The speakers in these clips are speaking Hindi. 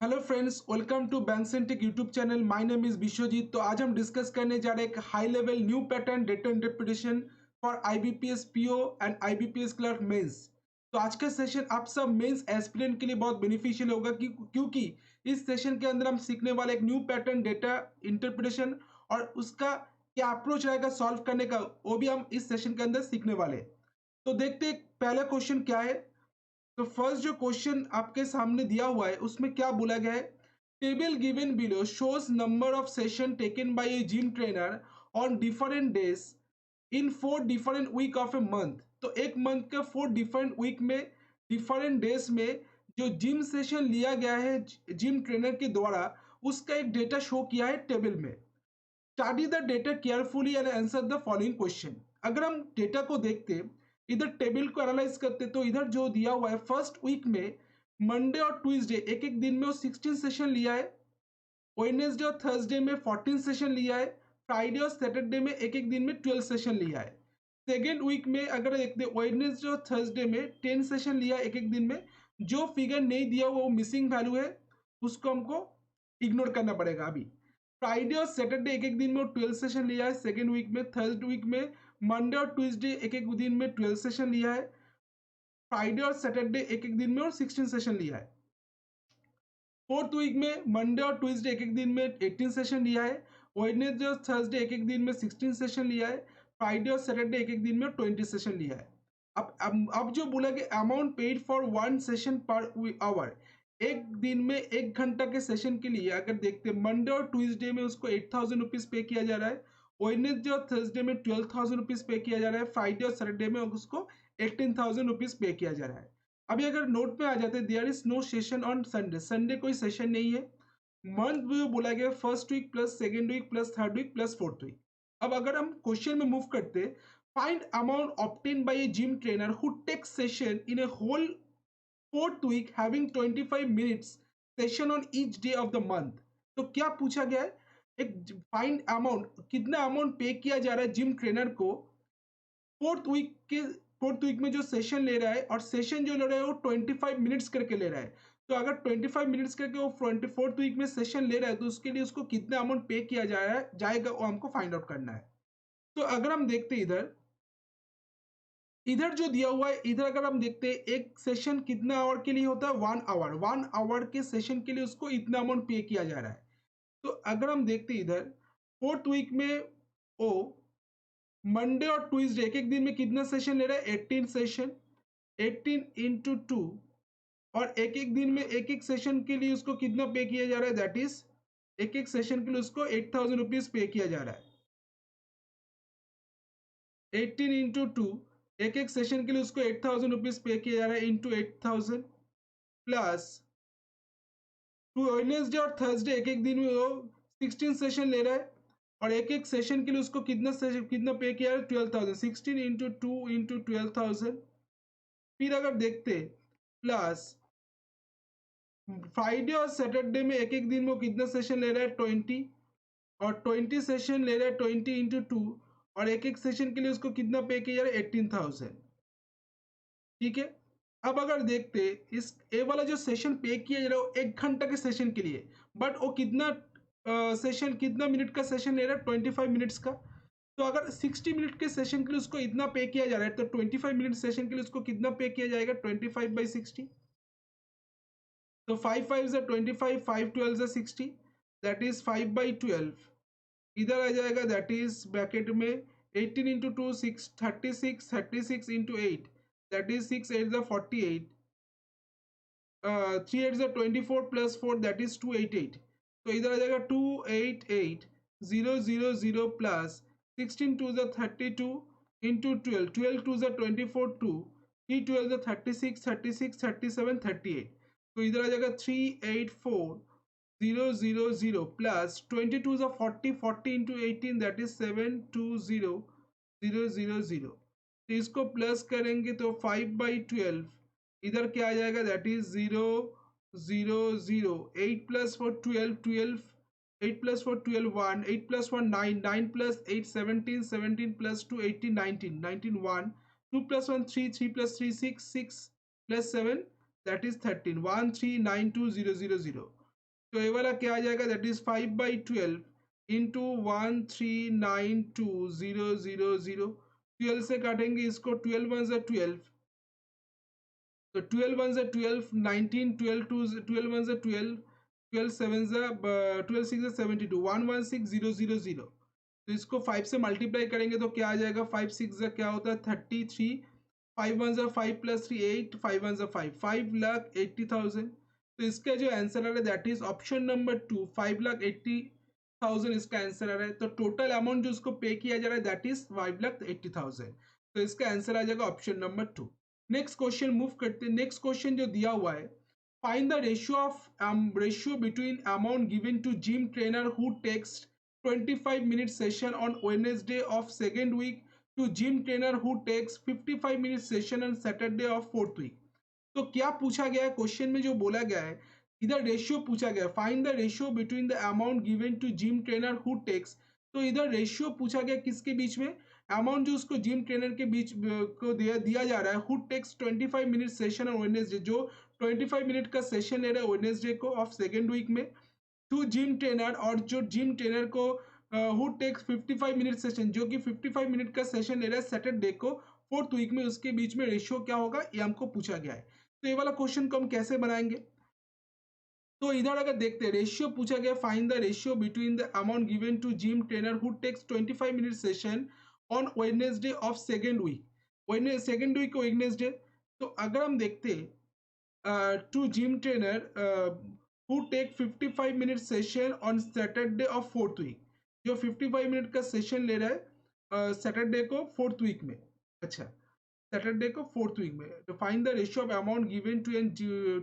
Hello friends, welcome to Banks Tech YouTube channel. My name is Vishwajeet. तो आज हम डिस्कस करने जा रहे हैं एक high level new pattern data interpretation for IBPS PO and IBPS clerk mains. तो आज का सेशन आप सब मेंस एस्पिरेंट के लिए बहुत बेनिफिशियल होगा क्योंकि इस सेशन के अंदर हम सीखने वाले एक न्यू पैटर्न डेटा इंटरप्रिटेशन और उसका क्या अप्रोच रहेगा सॉल्व करने का, वो भी हम इस सेशन के अंदर सीखने वाले हैं। तो देखते हैं पहला क्वेश्चन क्या है। तो फर्स्ट जो क्वेश्चन आपके सामने दिया हुआ है उसमें क्या बोला गया है। Table given below shows number of session taken by a gym trainer on different days in 4 different week of a month. तो एक मंथ के 4 डिफरेंट वीक में डिफरेंट डेज में जो जिम सेशन लिया गया है जिम ट्रेनर के द्वारा, उसका एक डेटा शो किया है टेबल में। Study the data carefully and answer the following question. अगर हम डेटा को देखते, इधर टेबल को एनालाइज करते, तो इधर जो दिया हुआ है फर्स्ट वीक में मंडे और ट्यूसडे एक एक दिन में वो 16 सेशन लिया है। वेडनेसडे और थर्सडे में 14 सेशन लिया है। फ्राइडे और सैटरडे में एक एक दिन में 12 सेशन लिया है। सेकेंड वीक में अगर देखते वेडनेसडे और थर्सडे में 10 सेशन लिया एक एक दिन में। जो फिगर नहीं दिया वो मिसिंग वैल्यू है, उसको हमको इग्नोर करना पड़ेगा अभी। फ्राइडे और सैटरडे एक एक दिन में 12 सेशन लिया है सेकेंड वीक में। थर्ड वीक में मंडे और ट्यूसडे एक एक दिन में 12 सेशन लिया है। फ्राइडे और सैटरडे एक एक दिन में और 16 सेशन लिया है। फोर्थ वीक में मंडे और ट्यूसडे एक एक दिन में 18 सेशन लिया है। वेडनेसडे और थर्सडे एक एक दिन में 16 सेशन लिया है। फ्राइडे और सैटरडे एक एक दिन में 20 सेशन लिया है। अब जो बोला कि amount paid for 1 session per hour, एक दिन में 1 घंटा के सेशन के लिए अगर देखते मंडे और ट्यूसडे में उसको 8,000 रुपीज पे किया जा रहा है। वेडनेसडे और थर्सडे में 12,000 रुपीज पे किया जा रहा है। फ्राइडे और सैटरडे में उसको 18,000 रुपीज पे किया जा रहा है। अभी अगर नोट में आ जाते हैं, there is no session on Sunday, Sunday कोई सेशन नहीं है। मंथ में बोला गया first week plus second week plus third week plus fourth week. अब अगर हम क्वेश्चन में मूव करते, find amount obtain by a gym trainer who takes session in a whole fourth week having 25 minutes session on each day of the month. तो क्या पूछा गया है, एक फाइंड अमाउंट, कितना अमाउंट पे किया जा रहा है जिम ट्रेनर को फोर्थ वीक में जो सेशन ले रहा है, और सेशन जो ले रहा है वो 25 मिनट्स करके ले रहा है। तो अगर 25 मिनट्स करके वो फोर्थ वीक में सेशन ले रहा है, तो उसके लिए उसको कितना अमाउंट पे किया जा रहा है जाएगा वो हमको फाइंड आउट करना है। तो अगर हम देखते इधर इधर जो दिया हुआ है, इधर अगर हम देखते हैं एक सेशन कितना आवर के लिए होता है, 1 आवर। 1 आवर के सेशन के लिए उसको इतना अमाउंट पे किया जा रहा है। तो अगर हम देखते इधर फोर्थ वीक में ओ मंडे और ट्यूसडे एक एक दिन में कितना सेशन ले रहा है, 18 सेशन। 18 इंटू टू, और एक एक दिन में एक एक सेशन के लिए उसको कितना पे किया जा रहा है, दैट इज एक एक सेशन के लिए उसको 8,000 रुपीज पे किया जा रहा है। 18 इंटू टू, एक एक सेशन के लिए उसको 8,000 रुपीज पे किया जा रहा है इंटू 8,000 प्लस टू वेडनेसडे और थर्सडे एक एक दिन में वो 16 सेशन ले रहा है, और एक एक सेशन के लिए उसको कितना पे किया है, 12,000। 16 इंटू टू इंटू 12,000। फिर अगर देखते प्लस फ्राइडे और सैटरडे में एक एक दिन में वो कितना सेशन ले रहा है, 20, और 20 सेशन ले रहा है 20 इंटू टू, और एक एक सेशन के लिए उसको कितना पे किया जा रहा है, 18,000। ठीक है। अब अगर देखते इस ए वाला जो सेशन पे किया जा रहा है वो 1 घंटा के सेशन के लिए, बट वो कितना सेशन कितना मिनट का सेशन ले रहा है, 25 मिनट्स का। तो अगर 60 मिनट के सेशन के लिए उसको इतना पे किया जा रहा है, तो 25 मिनट सेशन के लिए उसको कितना पे किया जाएगा, 25/60। तो 5 5 25, 5 12 60, दैट इज 5/12। इधर आ जाएगा, दैट इज ब्रैकेट में 18 into two 6, 36, 36 into 8, that is 6 8 48, 3 8 24 plus 4, that is 288। तो इधर आ जाएगा 288,000 प्लस 16 2 32 इंटू 12, 12 2 24 2, 3 12 36, 36 37 38। तो इधर आ जाएगा 384,000 प्लस 22 40 इंटू 18, दैट इज 720,000। तो इसको प्लस करेंगे तो 5/12, इधर क्या आ जाएगा, that is 0 0 0। 8 plus 4 12, 12, 8 plus 4 12 1, 8 plus 1 9, 9 plus 8 17, 17 plus 2 18, 19, 19 1, 2 plus 1 3, 3 plus 3 6, 6 plus 7, that is 13, 1392000। तो ये वाला क्या आ जाएगा, दैट इज 5/12 इंटू 1392000। 12 से काटेंगे इसको, 12 वन ज़ा 12, तो 12 वन ज़ा 12, 19, 12 टू 12 वन ज़ा 12, 12 सेवन ज़ा 12 सिक्स ज़ा 72, 116000। तो इसको 5 से मल्टीप्लाई करेंगे तो क्या आ जाएगा, 5 सिक्स ज़ा क्या होता है 33, 5 वन ज़ा 5 प्लस 3 8, 5 वन ज़ा 5, 5,80,000। तो इसका जो आंसर आ रहा है दैट इज ऑप्शन नंबर 2, 5,80,000 इसका आंसर आ रहा है। तो टोटल अमाउंट जो उसको पे किया जा रहा है दैट इज 5,80,000। तो इसका आंसर आ जाएगा option number 2। Next question move करते हैं। नेक्स्ट क्वेश्चन जो दिया हुआ है, find the ratio between amount given to gym trainer who takes 25-minute session on Wednesday of second week to gym trainer who takes 55-minute session on Saturday of fourth week। तो क्या पूछा गया है क्वेश्चन में, जो बोला गया है इधर रेशियो पूछा गया है, find the ratio between the amount given to gym trainer who takes. तो इधर रेशियो पूछा गया किसके बीच में, अमाउंट जो उसको जिम ट्रेनर के बीच को दिया जा रहा है, who takes 25-minute session on Wednesday, जो 25 मिनट का सेशन ले रहा है वेडनेसडे को ऑफ सेकेंड वीक में, टू जिम ट्रेनर, और जो जिम ट्रेनर को हु टेक्स 55-minute सेशन, जो कि 55 मिनट का सेशन ले रहा है सैटरडे को फोर्थ वीक में, उसके बीच में रेशियो क्या होगा ये हमको पूछा गया है। तो ये वाला क्वेश्चन को हम कैसे बनाएंगे, तो इधर अगर देखते हैं रेशियो पूछा गया, find the ratio between the amount given to gym trainer who takes 25-minute session on Wednesday of second week, second week Wednesday. तो अगर हम देखते to gym trainer who take 55-minute session on Saturday of fourth week, जो 55 मिनट का सेशन ले रहा है सैटरडे को फोर्थ वीक में। अच्छा, सैटरडे को फोर्थ वीक में। तो find the ratio of amount given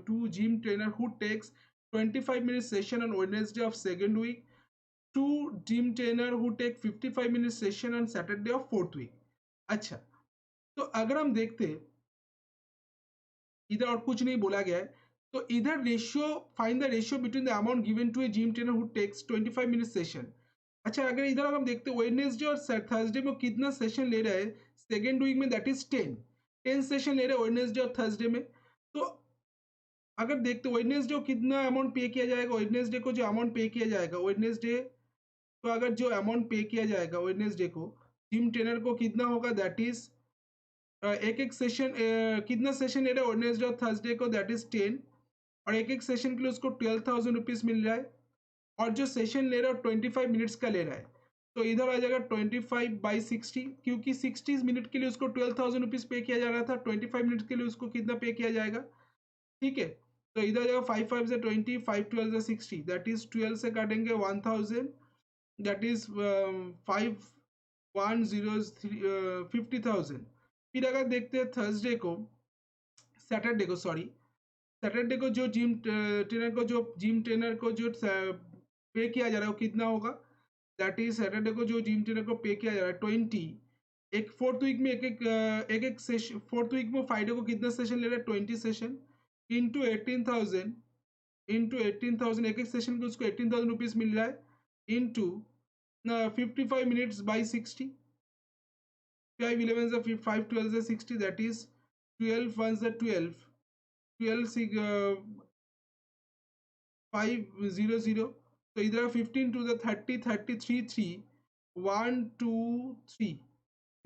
to gym trainer who takes 25-minute session on Wednesday of second week to gym trainer who take 55-minute session on Saturday of fourth week. अच्छा, तो अगर हम देखते हैं इधर और कुछ नहीं बोला गया है, तो इधर ratio, find the ratio between the amount given to a gym trainer who takes 25-minute session. अच्छा, अगर इधर हम देखते हैं वेडनेसडे और थर्सडे में कितना सेशन ले रहा है सेकेंड वीक में, दैट इज 10 सेशन ले रहे हैं वेडनेसडे और थर्सडे में। तो अगर देखते हैं वेडनेसडे को कितना अमाउंट पे किया जाएगा, वेडनेसडे को जो अमाउंट पे किया जाएगा वेडनेसडे, तो अगर जो अमाउंट पे किया जाएगा वेडनेसडे को जिम ट्रेनर को कितना होगा, दैट इज एक एक सेशन कितना सेशन ले रहा है वेडनेसडे और थर्सडे को, दैट इज 10, और एक एक सेशन के लिए उसको 12,000 रुपीज मिल रहा है, और जो सेशन ले रहा है 25 मिनट्स का ले रहा है। तो इधर आ जाएगा 25/60, क्योंकि 60 मिनट के लिए उसको 12,000 रुपीज पे किया जा रहा था, 25 मिनट के लिए उसको कितना पे किया जाएगा, ठीक है। तो इधर आ जाएगा 5 5 से 20, 5 12 से 60, दैट इज 12 से काटेंगे 1000, दैट इज 50,000। फिर अगर देखते हैं थर्सडे को, सैटरडे को सॉरी, सैटरडे को जो जिम ट्रेनर को जो पे किया जा रहा है वो कितना होगा, दैट इज सैटरडे को जो जिम ट्रेनर को पे किया जा रहा है 20, एक फोर्थ वीक में एक सेशन, फोर्थ वीक में फ्राइडे को कितना सेशन ले रहा है 20 सेशन इंटू 18,000, एक एक सेशन को उसको 18,000 रुपीज मिल रहा है इंटू 55 मिनट्स बाई 60, 5 11 से 5 12 से 60, दैट इज 12 1 से 12, 12 500। तो इधर 15 टू द 30, 33 3 1 2 3,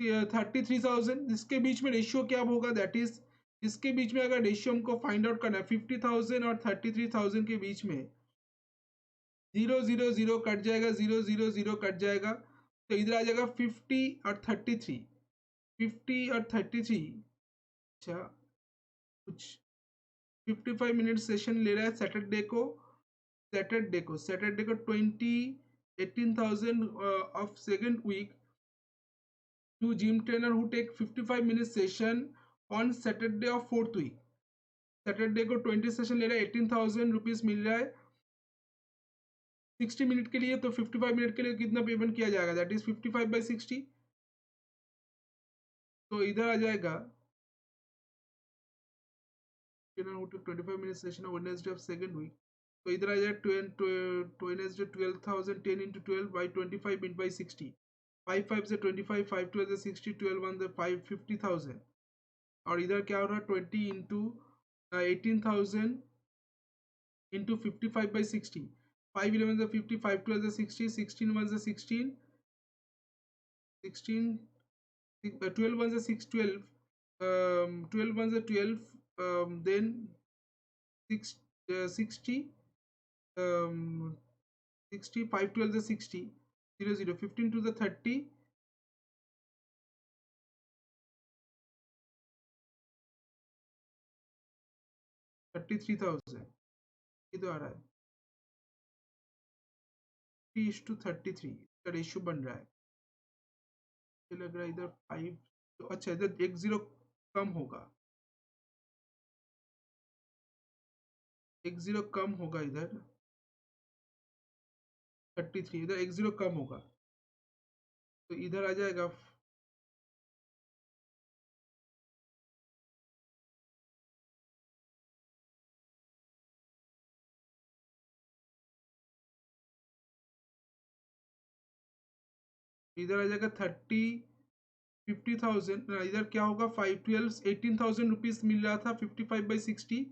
33,000। इसके बीच में रेशियो क्या होगा, दैट इज इसके बीच में अगर रेशियो हमको फाइंड आउट करना है 50,000 और 33,000 के बीच में, 0 0 0 कट जाएगा, 0 0 0 कट जाएगा, तो इधर आ जाएगा 50 और 33, 50 और 33। अच्छा, कुछ 55 मिनट सेशन ले रहा है सैटरडे को 18,000 of second week to gym trainer who take 55-minute session on Saturday of fourth week। Saturday को 20 सेशन ले रहा है, 18,000 रुपीज मिल रहा है 60 मिनट के लिए। तो 55 मिनट के लिए कितना पेमेंट किया जाएगा, दैट इज 55/60। तो इधर आ जाएगा 25-minute session on Wednesday of second week, तो इधर आ जाएगा Wednesday 12,000, 10 into 12 by 25 by 60, 5 5 से 25, 5 12 से 60, 12 1 से 5 50,000, और इधर क्या हो रहा है 20 into 18,000 into 55 by 60. 5 11 is 50, 5 12 is 60, 16 1 is 16, 16 12 1 is 6 12, 12 1 is 12, then 6 60, 60, 5 12 is 60, 0 0, 15 to the 30, 33,000 ये तो आ रहा है 3:33 का रेशियो बन रहा है। मुझे लग रहा है इधर 5, तो अच्छा इधर 1 0 कम होगा, 1 0 कम होगा इधर 33, इधर 1 0 कम होगा तो इधर आ जाएगा इधर आ जाएगा 50,000। इधर क्या होगा 5 12 18,000 रुपीज मिल रहा था 55 बाई 60,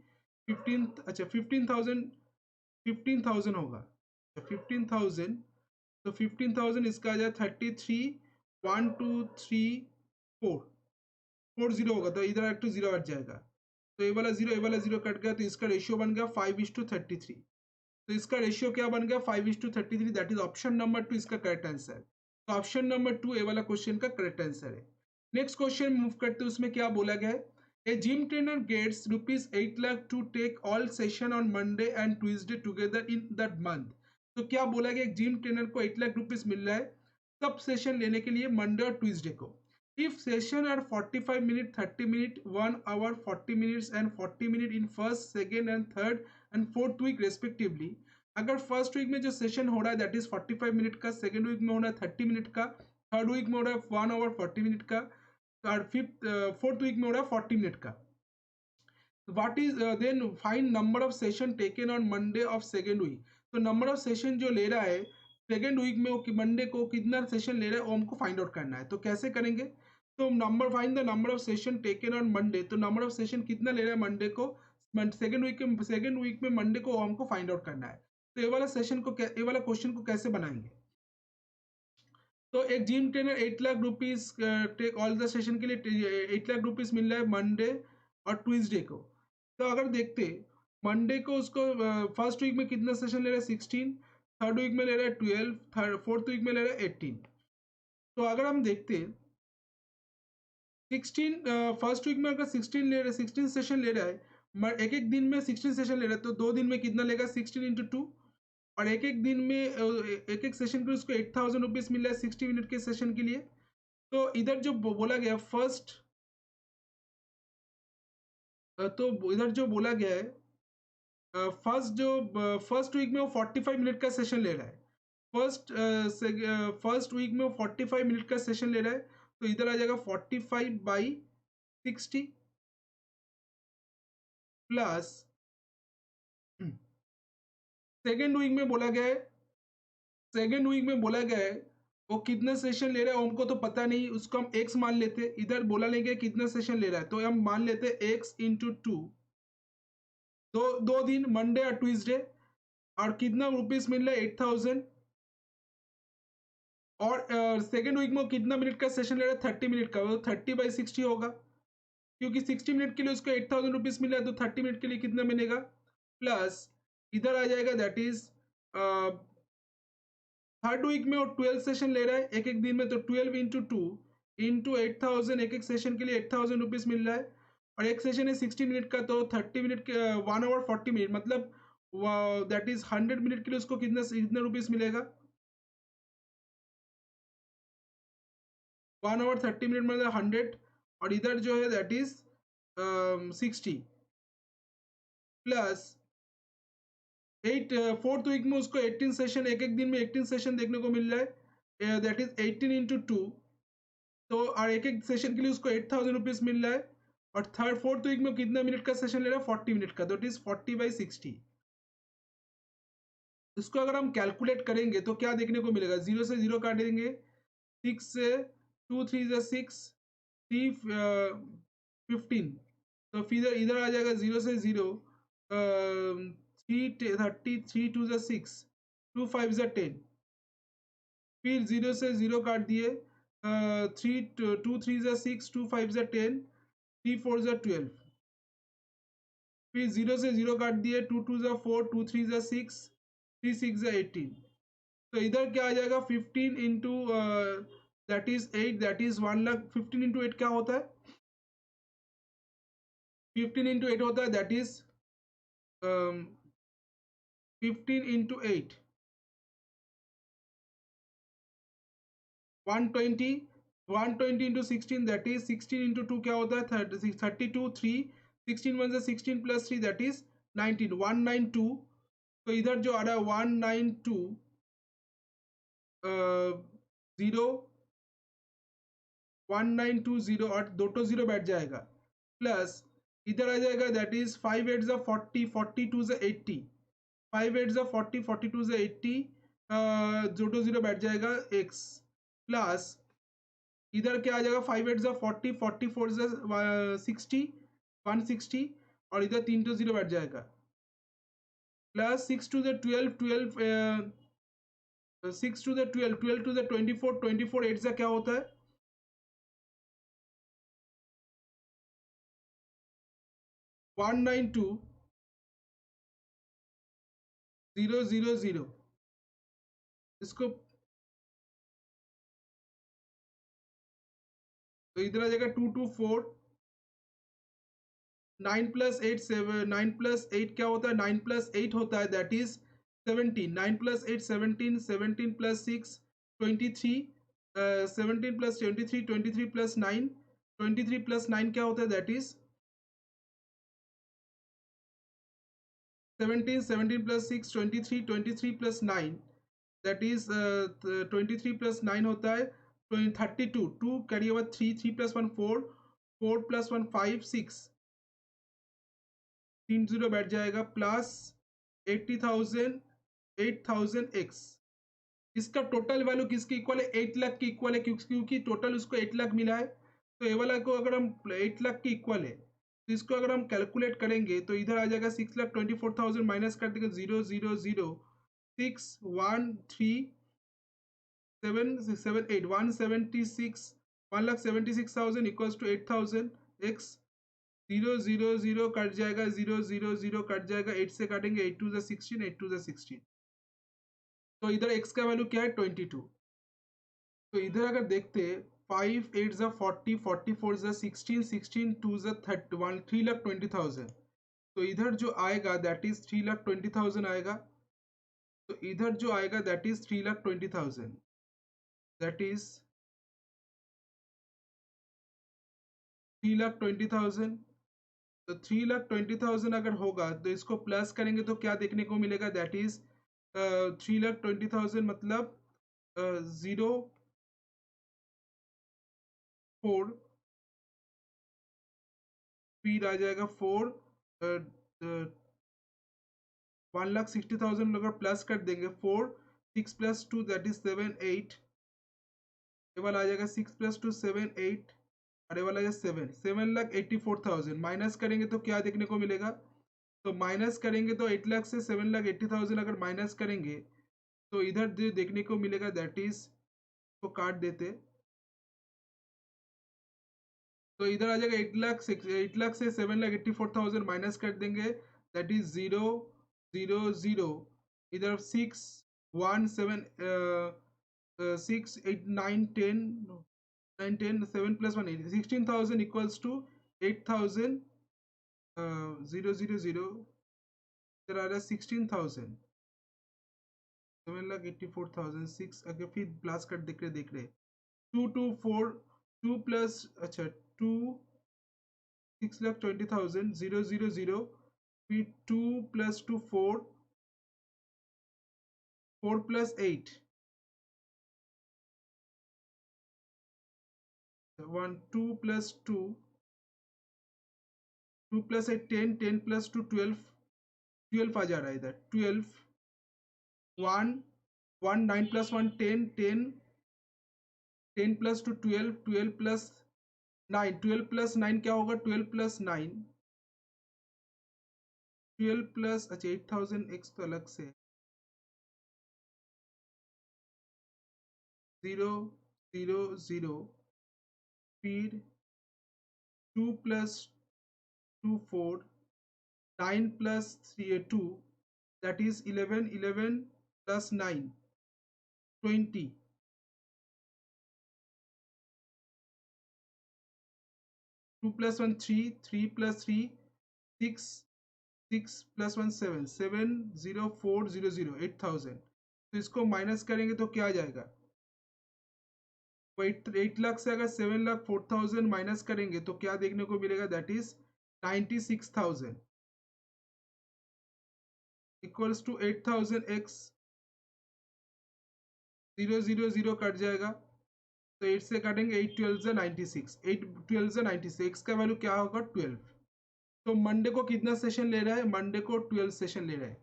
15 अच्छा 15,000, 15,000 होगा 15,000, तो 15,000 इसका आ जाए 33 1 2 3 4 4 0 होगा तो इधर एक टू जीरो हट जाएगा तो ये वाला जीरो कट गया तो इसका रेशियो बन गया 5:33। तो इसका रेशियो क्या बन गया 5:33, दैट इज ऑप्शन नंबर 2 इसका करेक्ट आंसर। तो ऑप्शन नंबर 2 ए वाला क्वेश्चन का करेक्ट आंसर है। नेक्स्ट क्वेश्चन मूव करते हैं, उसमें क्या बोला गया है, a gym trainer gets rupees 8 lakh to take all session on Monday and Tuesday together in that month. तो क्या बोला गया, एक जिम ट्रेनर को 8 लाख रुपीज मिल रहा है सब सेशन लेने के लिए मंडे और ट्यूजडे को। If session are 45 minute 30 minute 1 hour 40 minutes and 40 minute in first second and third and fourth week respectively. अगर फर्स्ट वीक में जो सेशन हो रहा है दैट इज 45 मिनट का, सेकेंड वीक में हो रहा है 30 मिनट का, थर्ड वीक में हो रहा है 1 आवर 40 मिनट का, और फिफ्थ फोर्थ वीक में हो रहा है 40 मिनट का। What is then find number of session taken on Monday of second week. तो नंबर ऑफ सेशन जो ले रहा है सेकेंड वीक में, वो मंडे को कितना सेशन ले रहा है वो हमको फाइंड आउट करना है। तो कैसे करेंगे, तो number find the number of session taken on Monday, तो नंबर ऑफ सेशन कितना ले रहा है मंडे को, सेकेंड वीक में मंडे को हमको फाइंड आउट करना है। तो ये वाला सेशन को ये वाला क्वेश्चन को कैसे बनाएंगे, तो एक gym trainer 8 lakh rupees take all the session के लिए 8 लाख रुपीज मिल रहा है मंडे और ट्यूजडे को। तो अगर देखते मंडे को उसको फर्स्ट वीक में कितना सेशन ले रहा है 16, थर्ड वीक में ले रहा है 12, थर्ड फोर्थ वीक में ले रहा है 18। तो अगर हम देखते 16 फर्स्ट वीक में अगर 16 ले रहे 16 सेशन ले रहा है, एक एक दिन में 16 सेशन ले रहा है, तो 2 दिन में कितना लेगा 16 इंटू 2, और एक एक दिन में एक एक सेशन के लिए उसको 8,000 रुपीज मिल रहा है 60 मिनट के सेशन के लिए। तो इधर जो बोला गया फर्स्ट, तो इधर जो बोला गया है फर्स्ट वीक में वो 45 मिनट का सेशन ले रहा है, फर्स्ट वीक में वो 45 मिनट का सेशन ले रहा है, तो इधर आ जाएगा 45 बाई 60 प्लस सेकेंड वीक में बोला गया है, सेकेंड वीक में बोला गया है वो कितना सेशन ले रहा है हमको तो पता नहीं, उसको हम एक्स मान लेते, इधर बोला लेंगे कितना सेशन ले रहा है तो हम मान लेते एक्स इंटू 2, दो दिन मंडे और ट्यूसडे, और कितना रुपीस मिल रहा है 8,000, और सेकेंड वीक में कितना मिनट का सेशन ले रहा है 30 मिनट का, वो 30 बाई 60 होगा, क्योंकि 60 मिनट के लिए उसको 8,000 रुपीज मिल रहा है तो 30 मिनट के लिए कितना मिलेगा, प्लस इधर आ जाएगा दैट इज थर्ड वीक में वो 12 सेशन ले रहा है एक एक दिन में, तो 12 इंटू 2 इंटू 8,000, एक एक सेशन के लिए 8,000 रुपीज मिल रहा है, और एक सेशन है 60 मिनट का, तो 30 मिनट के 1 आवर 40 मिनट मतलब दैट इज 100 मिनट के लिए उसको कितना कितना रुपीज मिलेगा, 1 आवर 30 मिनट मतलब 100, और इधर जो है that is 60 plus 8 fourth week में उसको 18 सेशन, एक एक दिन में 18 सेशन देखने को मिल रहा है, दैट इज 18 इंटू 2, तो और एक एक सेशन के लिए उसको 8,000 रुपीज मिल रहा है, और थर्ड फोर्थ वीक में कितना मिनट का सेशन ले रहा है 40 मिनट का, दैट इज 40 बाई 60। इसको अगर हम कैलकुलेट करेंगे तो क्या देखने को मिलेगा, जीरो से जीरो काट देंगे, 6 से 2 3 जा 6, 3 15, तो फिर इधर आ जाएगा जीरो से जीरो 30 3 2 ज़ा 6 2 5 ज़ा 10 फिर 0 से 0 काट दिए 2 3 ज़ा 6 2 5 ज़ा 10 3 4 ज़ा 12 फिर 0 से 0 काट दिए 2 2 ज़ा 4 2 3 ज़ा 6 3 6 ज़ा 18 तो इधर क्या आ जाएगा 15 into that is 8 that is 1 lakh 15 into 8 क्या होता है 15 इंटू 8 होता है that is 15 into 8 120 120 into 16 that is 16 into 2 क्या होता है 32 3 16 1 16 प्लस 3 दैट इज 19 192 तो इधर जो आ रहा है 192 0 1920 और दो तो जीरो बैठ जाएगा प्लस इधर आ जाएगा दैट इज 5 8 ज़ा 40 42 ज़ा 80 5 8 ज़ा 40 42 ज़ा 80 जो तो जीरो बैठ जाएगा x प्लस इधर क्या आ जाएगा 5 8 ज़ा 40 44 ज़ा 60 160 और इधर तीन तो जीरो बैठ जाएगा plus 6 to the 12 12 6 to the 12 12 to the 24 24 8 ज़ा क्या होता है 192 0 0 0 इसको तो इधर आ जाएगा 2 2 4 9 प्लस 8 7 9 प्लस 8 क्या होता है 9 प्लस 8 होता है that is 17 9 plus 8 17 17 plus 6 23 17 plus 23 23 plus 9 23 plus 9 क्या होता है that is 17 17 plus 6 23 23 plus 9 that is 23 plus 9 होता है 32 2 कैरी ओवर 3 3 प्लस 1 4 4 प्लस 1 5 6 तीन जीरो बैठ जाएगा प्लस 80,000 8,000 x इसका टोटल वैल्यू किसकी इक्वल है 8 लाख की इक्वल है क्योंकि टोटल उसको 8 लाख मिला है तो ये वाला को अगर हम 8 लाख की इक्वल है तो इसको अगर हम कैलकुलेट करेंगे तो इधर आ जाएगा 6,24,000 माइनस कर देंगे 0 0 0 6 1 3 7 7 8 176,000 इक्वल्स टू 8,000 x 0 0 0 कट जाएगा 0 0 0 कट जाएगा 8 से काटेंगे 8 2 16 8 2 16 तो इधर x का वैल्यू क्या है 22 तो इधर अगर देखते 5 8 ज़ा 40 44 ज़ा 16 16 2 ज़ा 31 3,20,000 तो इधर जो आएगा दैट इज 3,20,000 आएगा तो इधर जो आएगा दैट इज 3,20,000 दैट इज 3,20,000 तो 3,20,000 अगर होगा तो इसको प्लस करेंगे तो क्या देखने को मिलेगा दैट इज 3,20,000 मतलब 0 4 फिर आ जाएगा 4 1,60,000 अगर प्लस कर देंगे 4 6 प्लस 2 दैट इज 7 8 ये वाला आ जाएगा 6 प्लस 2 7 8 और ये वाला है 7,84,000 माइनस करेंगे तो क्या देखने को मिलेगा तो माइनस करेंगे तो 8 लाख से 7,80,000 अगर माइनस करेंगे तो इधर जो देखने को मिलेगा दैट इज को काट देते तो इधर आ जाएगा 8 लाख से 7,84,000 माइनस कर देंगे दैट इज 0 0 0 इधर 6 1 7 6 8 9 10 9 10 7 plus 1 8 16,000 equals to 8,000 0 0 0 इधर आ रहा है 16,000 7,84,006 अगर फिर प्लस कर देख रहे 2 2 4 2 प्लस अच्छा 2 6,20,000 0 0 0 फिर 2 plus 2 4 4 plus 8 1 2 plus 2 2 plus 8 10 10 plus 2 12 12 आ जा रहा है इधर 12 1 1 9 plus 1 10 10 10 plus 2 12 12 plus 9 12 plus 9 क्या होगा 12 plus 9 12 प्लस, अच्छा 8000x तो अलग से है, 0 0 0, फिर 2 plus 2 4, 9 plus 3 2, that is 11, 11 plus 9 20, 2 plus 1 3, 3 plus 3 6, 6 plus 1 7, 7 0 4 0 0, 8000। तो इसको माइनस करेंगे तो क्या आ जाएगा, 8 लाख से अगर 7 लाख 4000 माइनस करेंगे तो क्या देखने को मिलेगा, that is 96,000 equals to 8000x, 0 0 0 cut जाएगा, तो 8 से काटेंगे, 8 12 96, 8 12 96, x का वैल्यू क्या होगा 12। तो मंडे को कितना सेशन ले रहा है, मंडे को 12 सेशन ले रहा है।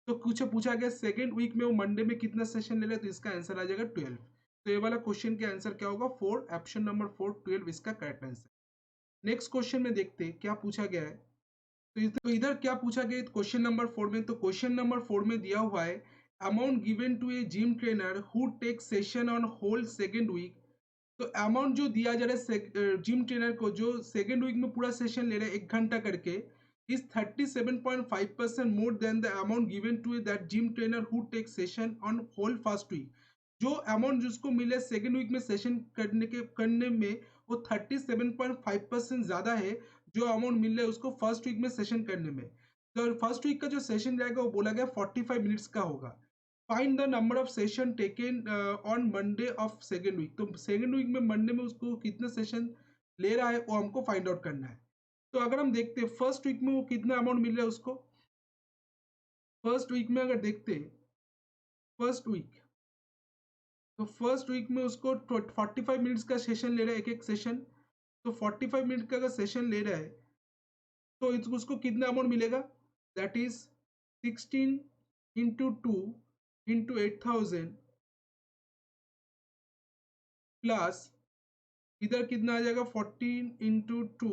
तो कुछ पूछा गया सेकेंड वीक में वो मंडे में कितना सेशन ले रहा है, तो इसका आंसर आ जाएगा 12। तो ये वाला क्वेश्चन का आंसर क्या होगा, 4, ऑप्शन नंबर 4 12 इसका करेक्ट आंसर। नेक्स्ट क्वेश्चन में देखते हैं क्या पूछा गया है। तो इधर क्या पूछा गया क्वेश्चन नंबर 4 में, तो क्वेश्चन नंबर 4 में दिया हुआ है amount given to a gym trainer who take session on whole second week. तो अमाउंट जो दिया जा रहा है जिम ट्रेनर को, जो सेकेंड वीक में पूरा सेशन ले रहे हैं 1 घंटा करके, is 37.5% more than the amount given to that gym trainer who take session on whole first week. जो अमाउंट जिसको मिले सेकेंड वीक में सेशन करने में वो 37.5% ज्यादा है जो अमाउंट मिल रहा है उसको फर्स्ट वीक में सेशन करने में। तो फर्स्ट वीक का जो सेशन जाएगा वो बोला गया 45 मिनट्स का होगा। Find the number of session taken on Monday of second week. तो सेकेंड वीक में मंडे में उसको कितना सेशन ले रहा है वो हमको फाइंड आउट करना है। तो अगर हम देखते हैं फर्स्ट वीक में वो कितना अमाउंट मिल रहा है उसको, फर्स्ट वीक में अगर देखते हैं फर्स्ट वीक, तो फर्स्ट वीक में उसको 45 मिनट्स का सेशन ले रहा है, एक एक सेशन। तो 45 मिनट का अगर सेशन ले रहा है तो उसको कितना अमाउंट मिलेगा, that is 16 into 2 into 8000 plus इधर कितना आ जाएगा 14 इंटू 2,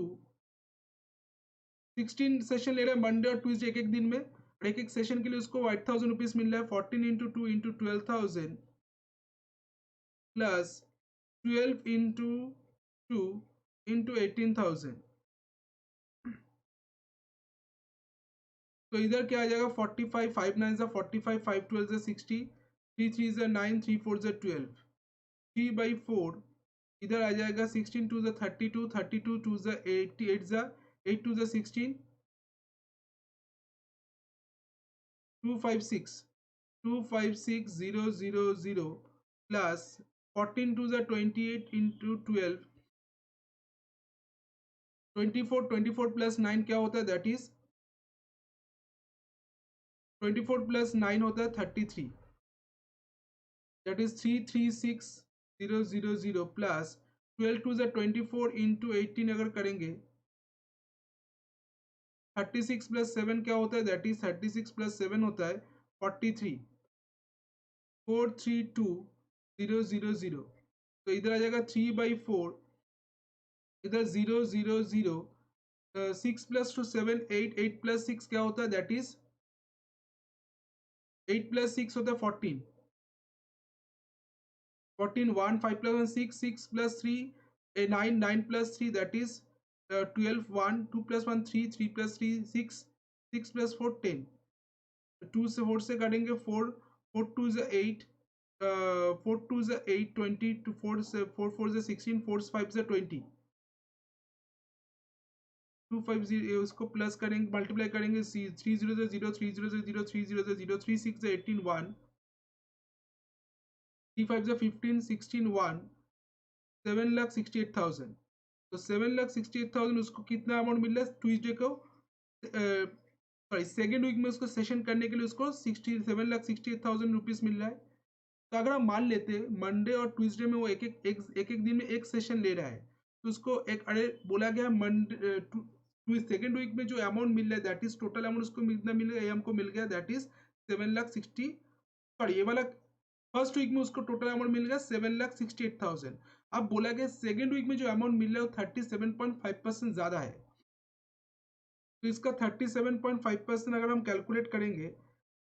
16 सेशन ले रहा है मंडे और ट्यूजडे एक एक दिन में, और एक एक सेशन के लिए उसको 8000 रुपीज मिल रहा है। 14 into 2 into 12,000 plus 12 into 2 into 18,000। तो इधर क्या आ जाएगा 45, 5 9 जा 45, 5 12 जा 60, 3 3 जा 9, 3 4 जा 12, 3/4 इधर आ जाएगा 16 2 जा 32, 32 2 जा 88 जा 8 2 जा 16, 256 256 0 0 0 प्लस 14 2 जा 28 इंटू 12, 24 24 प्लस 9 क्या होता है, दैट इज 24 प्लस 9 होता है 33, दैट इज 336 0 0 0 प्लस 12 2 जा 24 इंटू 18 अगर करेंगे 36 प्लस 7 क्या होता है, दैट इज 36 प्लस 7 होता है 43, 432 0 0 0। तो इधर आ जाएगा 3/4, इधर 0 0 0, 6 प्लस 2 7, 8 8 प्लस 6 क्या होता है, दैट इज 8 प्लस 6 होता है 14, 14 1 5 plus 1 6, 6 plus 3 9, 9 plus 3 that is 12, 1 2 plus 1 3, 3 plus 3 6, 6 plus 4 10, 2 से 4 से काटेंगे 4, 4 2 is 8, 4 2 is 8, 20 to 4 से 4 4 is 16, 4 5 is 20, 250 उसको प्लस करेंगे मल्टीप्लाई करेंगे 3 0 0 0 3 0 0 3 0 0 3 6 18 1, 3 5 15 16 1, 7,68,000। तो 7,68,000 उसको कितना अमाउंट मिल रहा है ट्यूजडे को, सॉरी सेकेंड वीक में उसको सेशन करने के लिए उसको 7,68,000 रुपीज मिल रहा है। तो अगर हम मान लेते हैं मंडे और ट्यूसडे में वो एक एक दिन में एक सेशन ले रहा है, तो उसको एक अरे बोला गया मंडे सेकेंड वीक में जो अमाउंट मिल रहा है दैट इज टोटल अमाउंट उसको कितना मिल गया, हमको मिल गया दैट इज 7,60, सॉरी ये वाला फर्स्ट वीक में उसको टोटल अमाउंट मिल गया 7,68,000। अब बोला गया सेकेंड वीक में जो अमाउंट मिल रहा है वो 37.5% ज्यादा है। तो इसका 37.5% अगर हम कैलकुलेट करेंगे,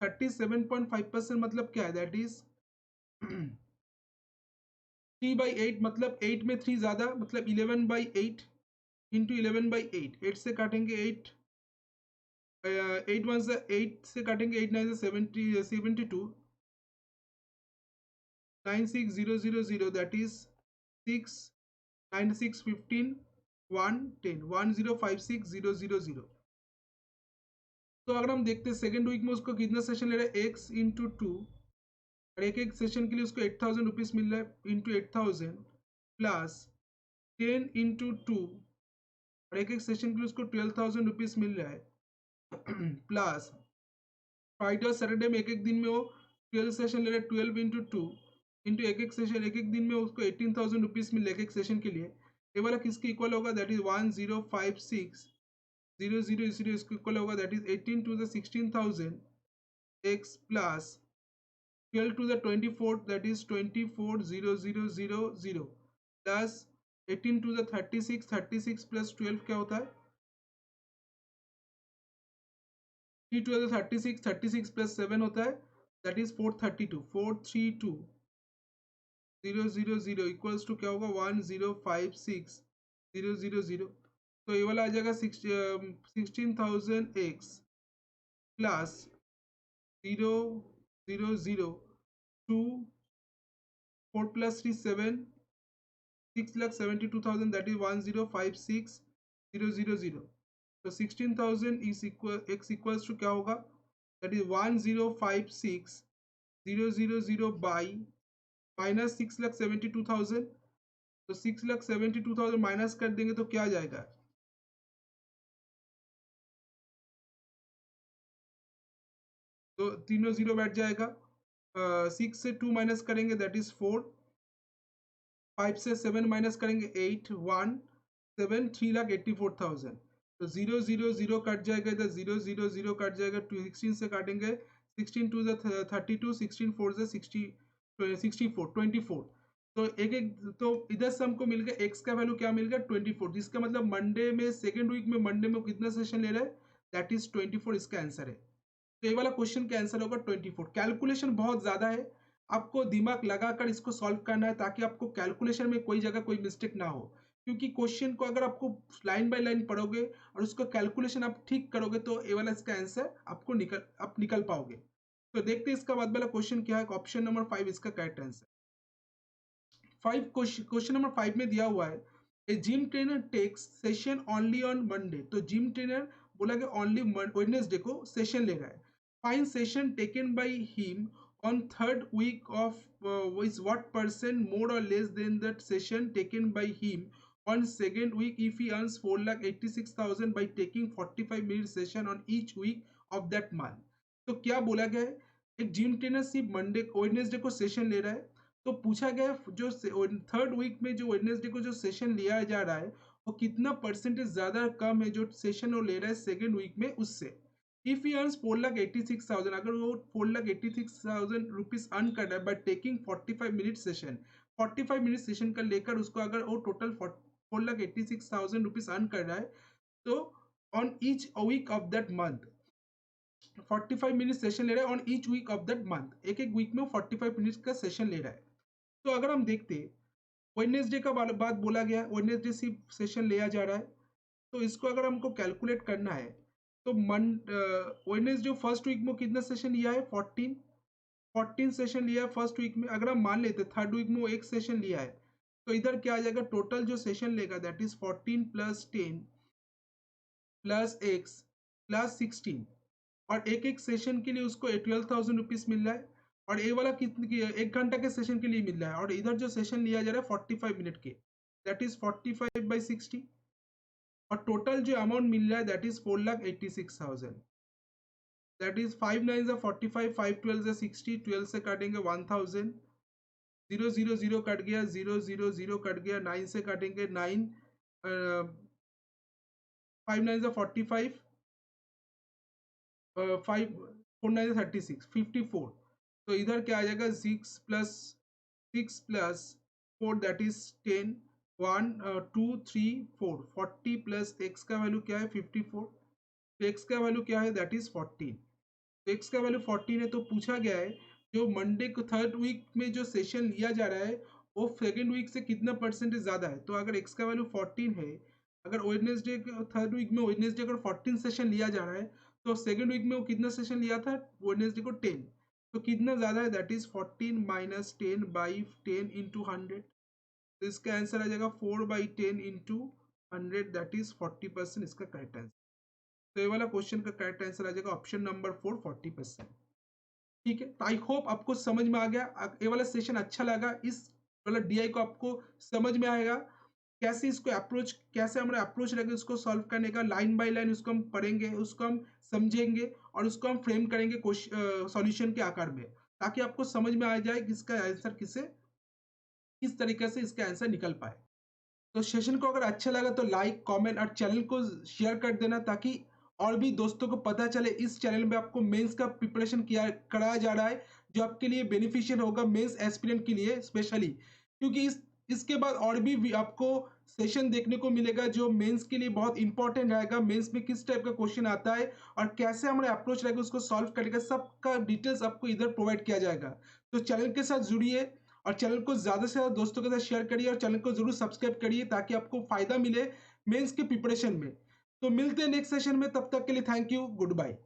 37.5% मतलब क्या है, दैट इज 3/8, मतलब 8 में 3 ज्यादा, मतलब 11/8 इंटू 11/8, 8 से काटेंगे 8, 8 वन से 8 से काटेंगे 8 9 से 72, 96000, दैट इज 6 9 6 15 1 10 1056,000। तो अगर हम देखते हैं सेकेंड वीक में उसको कितना सेशन ले रहा है, एक्स इंटू टू, और एक एक सेशन के लिए उसको 8,000 रुपीज मिल रहा है इंटू 8,000 प्लस 10 इंटू 2, और एक एक सेशन के लिए उसको 12,000 रुपीज मिल रहा है प्लस फ्राइडे और सैटरडे में एक एक दिन में वो 12 सेशन ले रहा है, 12 इंटू 2 इंटू एक एक सेशन, एक एक दिन में उसको 18,000 रुपीज मिल रहा है एक एक सेशन के लिए। ये वाला किसके इक्वल होगा, दैट इज 1056,000, इसलिए इसको इक्वल होगा, that is 18 to the 16,000 X plus 12 to the 24th, that is 24,000 plus 18 to the 36, 36 plus 12 क्या होता है, 3 to the 36, 36 plus 7 होता है, that is 432, 432,000 equals to क्या होगा, 1056,000। तो ये वाला आ जाएगा 16,000 x plus 0,002, 4 plus 3 7, 6,72,000, that is 1056,000। तो 16,000 is equal x equals to क्या होगा, that is 1056,000 by माइनस 6,72,000। तो 6,72,000 माइनस कर देंगे तो क्या आ जाएगा, तो तीनों जीरो बैठ जाएगा। 6 से 2 माइनस करेंगे दैट इज 4, 5 से 7 माइनस करेंगे 8, 1 7, 3,84,000। तो 0,0,0 कट जाएगा, इधर 0,0,0 कट जाएगा, 16 से काटेंगे, 16 टू द 32, 16 4 से 60, 64 24। तो एक एक, तो इधर से हमको मिल गया एक्स का वैल्यू क्या मिल गया, 24, जिसका मतलब मंडे में सेकेंड वीक में मंडे में कितना सेशन ले रहा है, दैट इज 24, इसका आंसर है। तो ये वाला क्वेश्चन का आंसर होगा 24। कैलकुलेशन बहुत ज्यादा है, आपको दिमाग लगाकर इसको सॉल्व करना है ताकि आपको कैलकुलेशन में कोई जगह कोई मिस्टेक ना हो, क्योंकि क्वेश्चन को अगर आपको लाइन बाय लाइन पढ़ोगे और उसका कैलकुलेशन आप ठीक करोगे तो ये वाला इसका आंसर आपको निकल पाओगे। तो देखते हैं इसका बाद वाला क्वेश्चन क्या है, ऑप्शन नंबर 5 इसका करेक्ट आंसर। 5 क्वेश्चन नंबर 5 में दिया हुआ है, a gym trainer takes session only on Monday. तो जिम ट्रेनर बोला कि ओनली वेडनेसडे को सेशन ले रहा है। Fine session taken by him on third week of is what percent more or less than that session taken by him on second week if he earns 4,86,000 by taking 45 minute session on each week of that month। तो क्या बोला गया है, एक जिम ट्रेनर सिर्फ मंडे वेडनेसडे को सेशन ले रहा है, तो पूछा गया जो थर्ड वीक में जो वेडनेसडे को जो सेशन लिया जा रहा है वो कितना परसेंटेज ज्यादा कम है जो सेशन वो ले रहा है सेकेंड वीक में उससे। इफ ही अर्न्स 4,86,000, अगर वो 4,86,000 रुपीज अर्न कर रहा है by taking 45 minute session, 45 minute session का लेकर उसको अगर वो टोटल 4,86,000 रुपीज अर्न कर रहा है, तो on each week of that month 45 minute session ले रहा है, on each week of that month एक एक वीक में 45 मिनट्स का सेशन ले रहा है। तो अगर हम देखते वेडनेसडे का बात बोला गया, वेडनेसडे सिर्फ सेशन लिया जा रहा है, तो इसको अगर हमको कैलकुलेट करना है तो वेडनेसडे फर्स्ट वीक में कितना सेशन लिया है, 14 सेशन लिया है फर्स्ट वीक में। अगर हम मान लेते थर्ड वीक में वो एक सेशन लिया है, तो इधर क्या आ जाएगा, टोटल जो सेशन लेगा that is 14 plus 10 plus x plus 16, और एक एक सेशन के लिए उसको 12,000 रुपीज मिल रहा है, और ये वाला कितने एक घंटा के सेशन के लिए मिल रहा है, और इधर जो सेशन लिया जा रहा है 45 मिनट के, दैट इज 45/60, और टोटल जो अमाउंट मिल रहा है दैट इज 4,86,000। दैट इज 5 9 से 45, 5 12 से 60, 12 से काटेंगे 1000, 0,0,0 कट गया, 0,0,0 कट गया, 9 से काटेंगे 9, 5 9 से 45, 5 4 9 से 36, 54। तो इधर क्या आ जाएगा, 6 plus 4 that is 10, 1 2 3 4, 40 plus x का वैल्यू क्या है 54, तो x का वैल्यू क्या है, दैट इज 14। तो x का वैल्यू 14 है, तो पूछा गया है जो मंडे को थर्ड वीक में जो सेशन लिया जा रहा है वो सेकेंड वीक से कितना परसेंटेज ज्यादा है। तो अगर x का वैल्यू 14 है, अगर वेडनेसडे थर्ड वीक में वेडनेसडे अगर 14 सेशन लिया जा रहा है, तो सेकेंड वीक में वो कितना सेशन लिया था वेडनेसडे को 10। तो कितना ज्यादा है, that is 14 minus 10 by 10 into 100। तो इसका आंसर आ जाएगा 4/10 इंटू 100, दैट इज 40%। इसका करेक्ट आंसर, तो ये वाला क्वेश्चन का करेक्ट आंसर आ जाएगा ऑप्शन नंबर 4, 40%। ठीक है, तो आई होप आपको समझ में आ गया, ये वाला सेशन अच्छा लगा, इस वाला डीआई को आपको समझ में आएगा कैसे इसको अप्रोच, कैसे हमारा अप्रोच रहेगा उसको सॉल्व करने का, लाइन बाय लाइन उसको हम पढ़ेंगे, उसको हम समझेंगे और उसको हम फ्रेम करेंगे सॉल्यूशन के आकार में, ताकि आपको समझ में आ जाए कि इसका आंसर किस तरीके से इसका आंसर निकल पाए। तो सेशन को अगर अच्छा लगा तो लाइक, कमेंट और चैनल को शेयर कर देना, ताकि और भी दोस्तों को पता चले इस चैनल में आपको मेंस का प्रिपरेशन किया कराया जा रहा है, जो आपके लिए बेनिफिशियल होगा मेंस एस्पिरेंट के लिए स्पेशली, क्योंकि इसके बाद और भी आपको सेशन देखने को मिलेगा जो मेंस के लिए बहुत इंपॉर्टेंट रहेगा। मेंस में किस टाइप का क्वेश्चन आता है और कैसे हमारा अप्रोच रहेगा उसको सॉल्व करेगा, सबका डिटेल्स आपको इधर प्रोवाइड किया जाएगा। तो चैनल के साथ जुड़िए और चैनल को ज़्यादा से ज़्यादा दोस्तों के साथ शेयर करिए और चैनल को जरूर सब्सक्राइब करिए, ताकि आपको फायदा मिले मेंस के प्रिपरेशन में। तो मिलते हैं नेक्स्ट सेशन में, तब तक के लिए थैंक यू, गुड बाय।